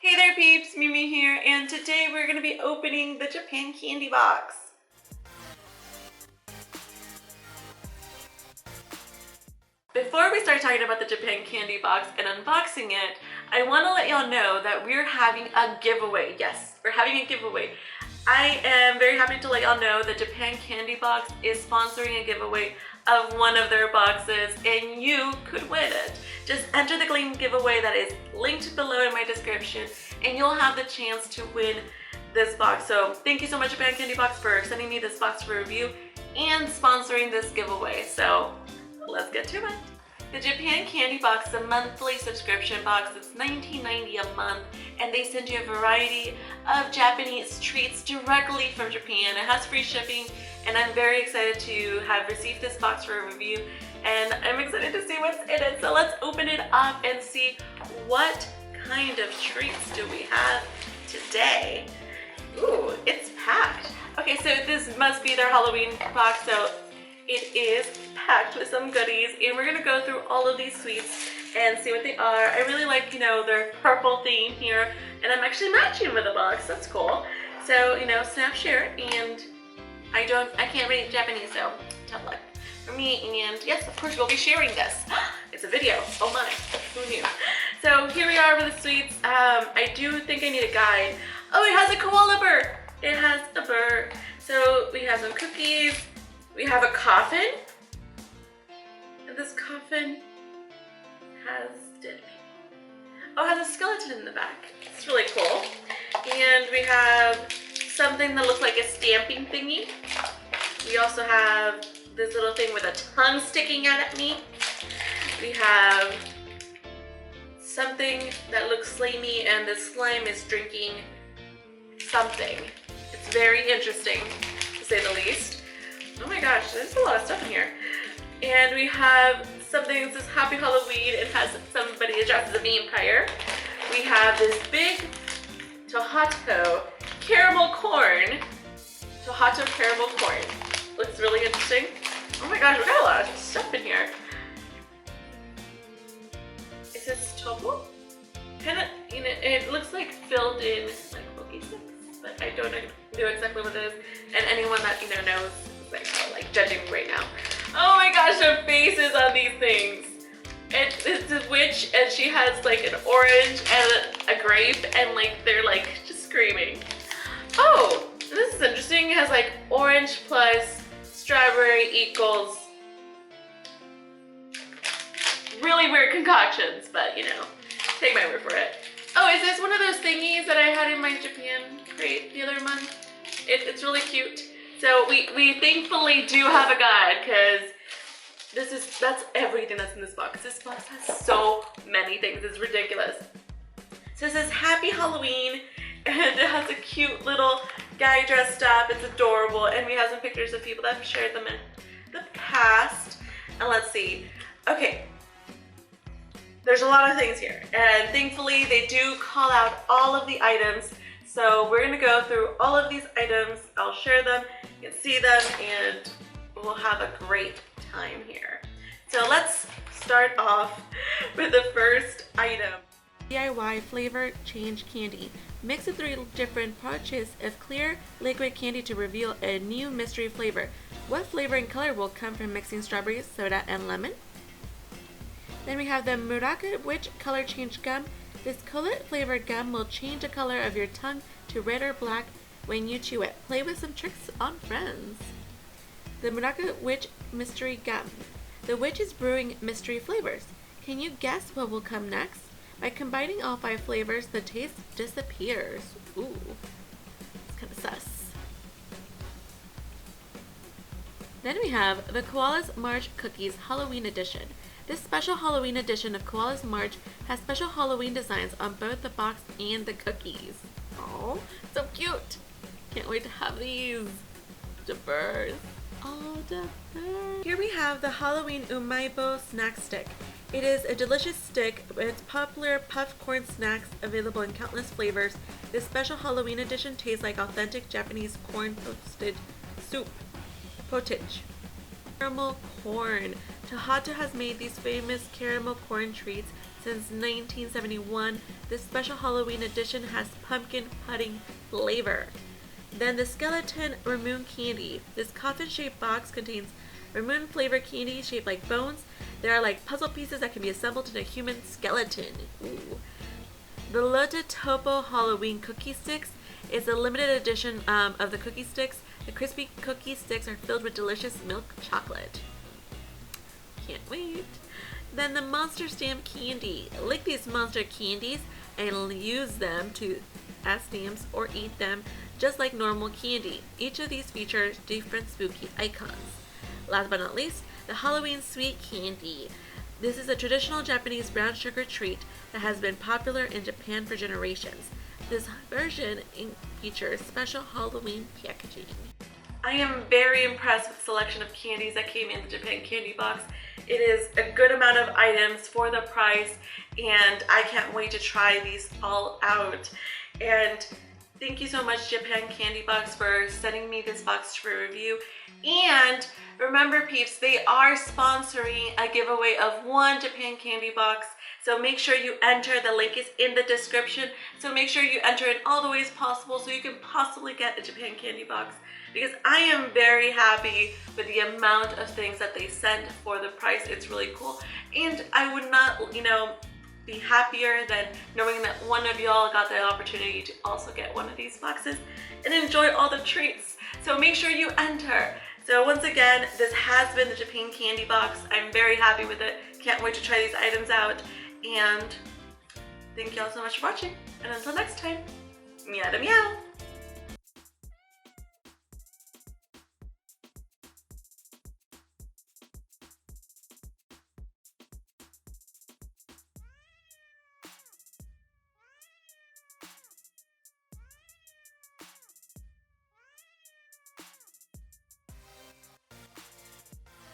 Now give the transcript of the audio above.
Hey there peeps, Mimi here, and today we're going to be opening the Japan Candy Box. Before we start talking about the Japan Candy Box and unboxing it, I want to let y'all know that we're having a giveaway. Yes, we're having a giveaway. I am very happy to let y'all know that Japan Candy Box is sponsoring a giveaway of one of their boxes, and you could win it. Just enter the link giveaway that is linked below in my description, and you'll have the chance to win this box. So thank you so much, Japan Candy Box, for sending me this box for review and sponsoring this giveaway. So let's get to it. The Japan Candy Box is a monthly subscription box. It's $19.90 a month, and they send you a variety of Japanese treats directly from Japan. It has free shipping, and I'm very excited to have received this box for a review, and I'm excited to see what's in it. So let's open it up and see what kind of treats do we have today. Ooh, it's packed. Okay, so this must be their Halloween box, so it is packed with some goodies, and we're gonna go through all of these sweets and see what they are. I really like, their purple theme here, and I'm actually matching with the box. That's cool. So, snap share, and I can't read Japanese, so tough luck for me. And yes, of course, we'll be sharing this. It's a video. Oh my, who knew? So here we are with the sweets. I do think I need a guide. Oh, it has a koala bird. It has a bird. So we have some cookies. We have a coffin, and this coffin has dead people. Oh, it has a skeleton in the back. It's really cool. And we have something that looks like a stamping thingy. We also have this little thing with a tongue sticking out at me. We have something that looks slimy, and the slime is drinking something. It's very interesting, to say the least. Oh my gosh, there's a lot of stuff in here. And we have something that says Happy Halloween and has somebody dressed as a vampire. We have this big Tohato caramel corn. Tohato caramel corn. Looks really interesting. Oh my gosh, we got a lot of stuff in here. It says Topo. Kinda, it looks like filled in like cookie sticks, but I don't know exactly what it is. And anyone that knows, like judging me right now. Oh my gosh, the faces on these things. It's a witch, and she has like an orange and a grape, and like they're like just screaming. Oh, this is interesting. It has like orange plus strawberry equals really weird concoctions, but take my word for it. Oh, is this one of those thingies that I had in my Japan crate the other month? It's really cute. So we thankfully do have a guide, because that's everything that's in this box. This box has so many things. It's ridiculous. So it says Happy Halloween, and it has a cute little guy dressed up. It's adorable, and we have some pictures of people that have shared them in the past. And let's see. Okay. There's a lot of things here, and thankfully they do call out all of the items. So we're gonna go through all of these items. I'll share them, you can see them, and we'll have a great time here. So let's start off with the first item. DIY flavor change candy. Mix the 3 different pouches of clear liquid candy to reveal a new mystery flavor. What flavor and color will come from mixing strawberries, soda, and lemon? Then we have the Muraka Witch Color Change Gum. This color flavored gum will change the color of your tongue to red or black when you chew it. Play with some tricks on friends. The Muraka Witch Mystery Gum. The witch is brewing mystery flavors. Can you guess what will come next? By combining all 5 flavors, the taste disappears. Ooh, it's kind of sus. Then we have the Koala's March Cookies Halloween Edition. This special Halloween edition of Koala's March has special Halloween designs on both the box and the cookies. Oh, so cute! Can't wait to have these. Danbear. Oh, Danbear. Here we have the Halloween Umaibo Snack Stick. It is a delicious stick with popular puffed corn snacks available in countless flavors. This special Halloween edition tastes like authentic Japanese corn toasted soup. Potage. Caramel corn. Tohato has made these famous caramel corn treats since 1971. This special Halloween edition has pumpkin pudding flavor. Then the skeleton Ramoon candy. This coffin-shaped box contains Ramoon flavored candy shaped like bones. They are like puzzle pieces that can be assembled into a human skeleton. Ooh. The Lotte Topo Halloween cookie sticks is a limited edition of the cookie sticks. The crispy cookie sticks are filled with delicious milk chocolate. Can't wait. Then the Monster Stamp candy. Lick these monster candies and use them as stamps or eat them just like normal candy. Each of these features different spooky icons. Last but not least, the Halloween sweet candy. This is a traditional Japanese brown sugar treat that has been popular in Japan for generations. This version features special Halloween packaging. I am very impressed with the selection of candies that came in the Japan Candy Box. It is a good amount of items for the price, and I can't wait to try these all out. And thank you so much, Japan Candy Box, for sending me this box for review. And remember, peeps, they are sponsoring a giveaway of one Japan Candy Box. So make sure you enter. The link is in the description. So make sure you enter in all the ways possible so you can possibly get a Japan Candy Box. Because I am very happy with the amount of things that they send for the price. It's really cool. And I would not, be happier than knowing that one of y'all got the opportunity to also get one of these boxes and enjoy all the treats. So make sure you enter. So once again, this has been the Japan Candy Box. I'm very happy with it. Can't wait to try these items out. And thank y'all so much for watching. And until next time, meow meow.